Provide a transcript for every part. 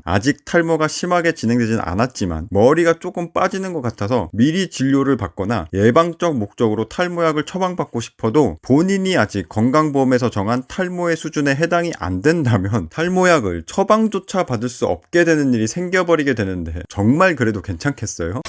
아직 탈모가 심하게 진행되진 않았지만 머리가 조금 빠지는 것 같아서 미리 진료를 받거나 예방적 목적으로 탈모약을 처방받고 싶어도 본인이 아직 건강보험에서 정한 탈모의 수준에 해당이 안 된다면 탈모약을 처방조차 받을 수 없게 되는 일이 생겨버리게 되는데 정말 그래도 괜찮겠어요?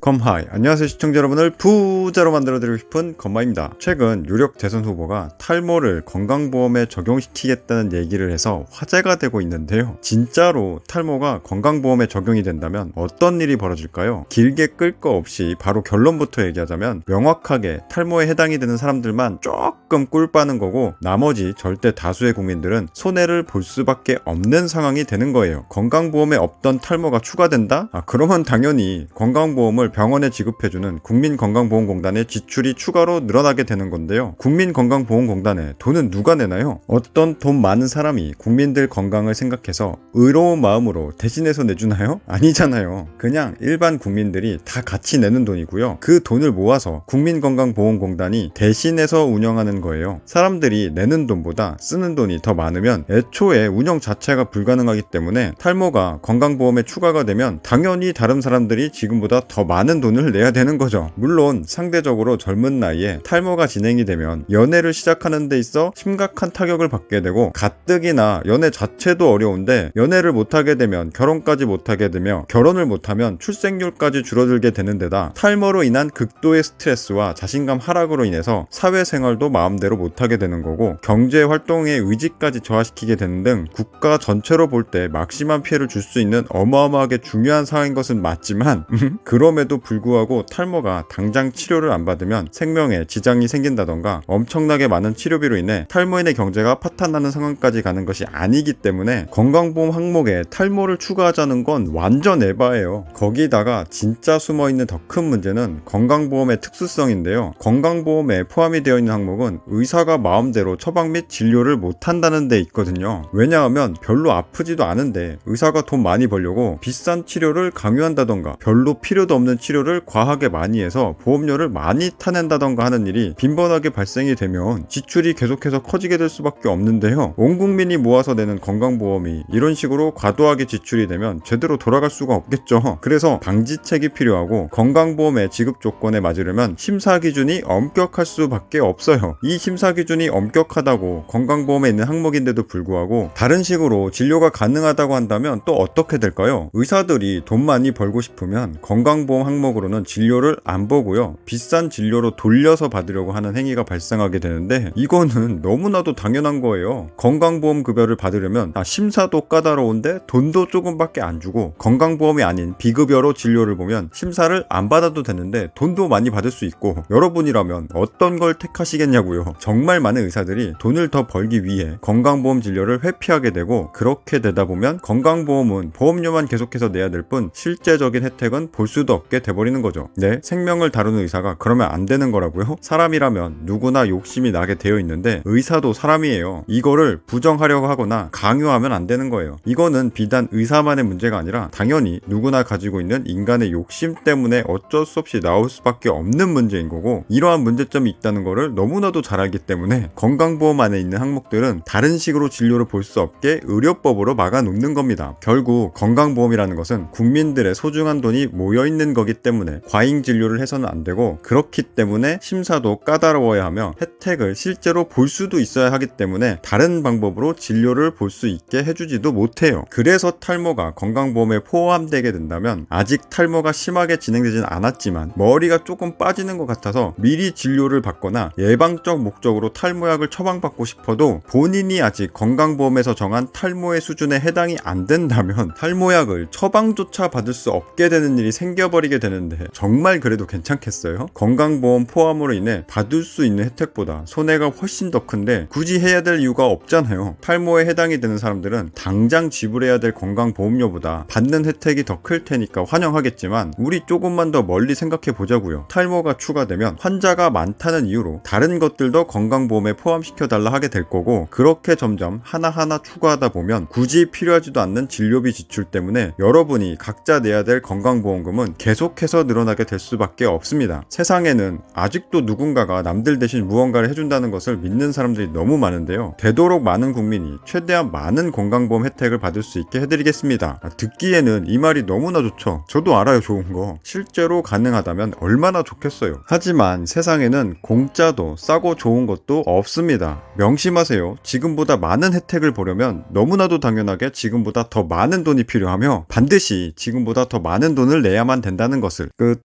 건마이, 안녕하세요 시청자 여러분을 부자로 만들어드리고 싶은 건마입니다. 최근 유력 대선 후보가 탈모를 건강보험에 적용시키겠다는 얘기를 해서 화제가 되고 있는데요. 진짜로 탈모가 건강보험에 적용이 된다면 어떤 일이 벌어질까요? 길게 끌 거 없이 바로 결론부터 얘기하자면 명확하게 탈모에 해당이 되는 사람들만 조금 꿀 빠는 거고 나머지 절대 다수의 국민들은 손해를 볼 수밖에 없는 상황이 되는 거예요. 건강보험에 없던 탈모가 추가된다? 그러면 당연히 건강보험을 병원에 지급해주는 국민건강보험공단의 지출이 추가로 늘어나게 되는 건데요. 국민건강보험공단에 돈은 누가 내나요? 어떤 돈 많은 사람이 국민들 건강을 생각해서 의로운 마음으로 대신해서 내주나요? 아니잖아요. 그냥 일반 국민들이 다 같이 내는 돈이고요. 그 돈을 모아서 국민건강보험공단이 대신해서 운영하는 거예요. 사람들이 내는 돈보다 쓰는 돈이 더 많으면 애초에 운영 자체가 불가능하기 때문에 탈모가 건강보험에 추가가 되면 당연히 다른 사람들이 지금보다 더 많은 돈을 내야 되는 거죠. 물론 상대적으로 젊은 나이에 탈모가 진행이 되면 연애를 시작하는 데 있어 심각한 타격을 받게 되고 가뜩이나 연애 자체도 어려운데 연애를 못하게 되면 결혼까지 못하게 되며 결혼을 못하면 출생률까지 줄어들게 되는 데다 탈모로 인한 극도의 스트레스와 자신감 하락으로 인해서 사회생활도 마음대로 못하게 되는 거고 경제활동의 의지까지 저하시키게 되는 등 국가 전체로 볼 때 막심한 피해를 줄 수 있는 어마어마하게 중요한 상황인 것은 맞지만 그럼에도 불구하고 탈모가 당장 치료를 안 받으면 생명에 지장이 생긴다던가 엄청나게 많은 치료비로 인해 탈모인의 경제가 파탄나는 상황까지 가는 것이 아니기 때문에 건강보험 항목에 탈모를 추가하자는 건 완전 에바예요. 거기다가 진짜 숨어있는 더 큰 문제는 건강보험의 특수성인데요. 건강보험에 포함이 되어 있는 항목은 의사가 마음대로 처방 및 진료를 못한다는 데 있거든요. 왜냐하면 별로 아프지도 않은데 의사가 돈 많이 벌려고 비싼 치료를 강요한다던가 별로 필요도 없는 치료를 과하게 많이 해서 보험료를 많이 타낸다던가 하는 일이 빈번하게 발생이 되면 지출이 계속해서 커지게 될 수밖에 없는데요. 온 국민이 모아서 내는 건강보험이 이런 식으로 과도하게 지출이 되면 제대로 돌아갈 수가 없겠죠. 그래서 방지책이 필요하고 건강보험의 지급 조건에 맞으려면 심사 기준이 엄격할 수밖에 없어요. 이 심사 기준이 엄격하다고 건강보험에 있는 항목인데도 불구하고 다른 식으로 진료가 가능하다고 한다면 또 어떻게 될까요? 의사들이 돈 많이 벌고 싶으면 건강보험 항목으로는 진료를 안 보고요. 비싼 진료로 돌려서 받으려고 하는 행위가 발생하게 되는데 이거는 너무나도 당연한 거예요. 건강보험 급여를 받으려면 심사도 까다로운데 돈도 조금밖에 안 주고 건강보험이 아닌 비급여로 진료를 보면 심사를 안 받아도 되는데 돈도 많이 받을 수 있고 여러분이라면 어떤 걸 택하시겠냐고요. 정말 많은 의사들이 돈을 더 벌기 위해 건강보험 진료를 회피하게 되고 그렇게 되다 보면 건강보험은 보험료만 계속해서 내야 될 뿐 실제적인 혜택은 볼 수도 없게 돼버리는 거죠. 네, 생명을 다루는 의사가 그러면 안 되는 거라고요? 사람이라면 누구나 욕심이 나게 되어 있는데 의사도 사람이에요. 이거를 부정하려고 하거나 강요하면 안 되는 거예요. 이거는 비단 의사만의 문제가 아니라 당연히 누구나 가지고 있는 인간의 욕심 때문에 어쩔 수 없이 나올 수밖에 없는 문제인 거고 이러한 문제점이 있다는 거를 너무나도 잘 알기 때문에 건강보험 안에 있는 항목들은 다른 식으로 진료를 볼 수 없게 의료법으로 막아놓는 겁니다. 결국 건강보험이라는 것은 국민들의 소중한 돈이 모여있는 거기 때문에 과잉 진료를 해서는 안 되고 그렇기 때문에 심사도 까다로워야 하며 혜택을 실제로 볼 수도 있어야 하기 때문에 다른 방법으로 진료를 볼 수 있게 해주지도 못해요. 그래서 탈모가 건강보험에 포함되게 된다면 아직 탈모가 심하게 진행되진 않았지만 머리가 조금 빠지는 것 같아서 미리 진료를 받거나 예방적 목적으로 탈모약을 처방받고 싶어도 본인이 아직 건강보험에서 정한 탈모의 수준에 해당이 안 된다면 탈모약을 처방조차 받을 수 없게 되는 일이 생겨버리게 되는데 정말 그래도 괜찮겠어요? 건강보험 포함으로 인해 받을 수 있는 혜택보다 손해가 훨씬 더 큰데 굳이 해야 될 이유가 없잖아요. 탈모에 해당이 되는 사람들은 당장 지불해야 될 건강보험료보다 받는 혜택이 더 클 테니까 환영하겠지만 우리 조금만 더 멀리 생각해 보자고요. 탈모가 추가되면 환자가 많다는 이유로 다른 것들도 건강보험에 포함시켜달라 하게 될 거고 그렇게 점점 하나하나 추가하다 보면 굳이 필요하지도 않는 진료비 지출 때문에 여러분이 각자 내야 될 건강보험금은 계속 계속해서 늘어나게 될 수밖에 없습니다. 세상에는 아직도 누군가가 남들 대신 무언가를 해준다는 것을 믿는 사람들이 너무 많은데요. 되도록 많은 국민이 최대한 많은 건강보험 혜택을 받을 수 있게 해드리겠습니다. 듣기에는 이 말이 너무나 좋죠. 저도 알아요, 좋은 거. 실제로 가능하다면 얼마나 좋겠어요. 하지만 세상에는 공짜도 싸고 좋은 것도 없습니다. 명심하세요. 지금보다 많은 혜택을 보려면 너무나도 당연하게 지금보다 더 많은 돈이 필요하며 반드시 지금보다 더 많은 돈을 내야만 된다는 것을. 끝.